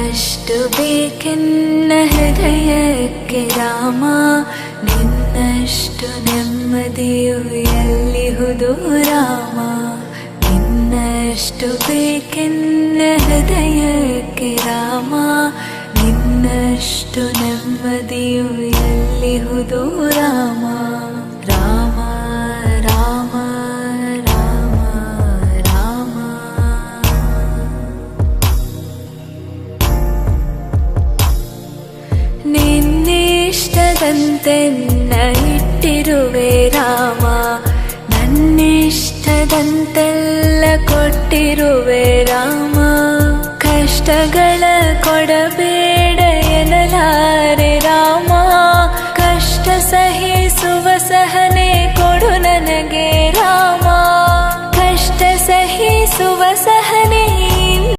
ನಿನ್ನಷ್ಟು ಬೇಕೆನ್ನ ಹೃದಯಕ್ಕೆ ರಾಮ, ನಿನ್ನಷ್ಟು ನೆಮ್ಮದಿಯು ಎಲ್ಲಿಹುದು ರಾಮ. ನಿನ್ನಷ್ಟು ಬೇಕೆನ್ನ ಹೃದಯಕ್ಕೆ ರಾಮ, ನಿನ್ನಷ್ಟು ನೆಮ್ಮದಿಯು ಎಲ್ಲಿಹುದು ರಾಮ. ರಾಮ ರಾಮ ರಾಮ ರಾಮ. ನಿನ್ನಿಷ್ಟದಂತೆನ್ನ ಇಟ್ಟಿರುವೆ ರಾಮ, ನನ್ನಿಷ್ಟದಂತೆಲ್ಲ ಕೊಟ್ಟಿರುವೆ ರಾಮ. ಕಷ್ಟಗಳ ಕೊಡಬೇಡ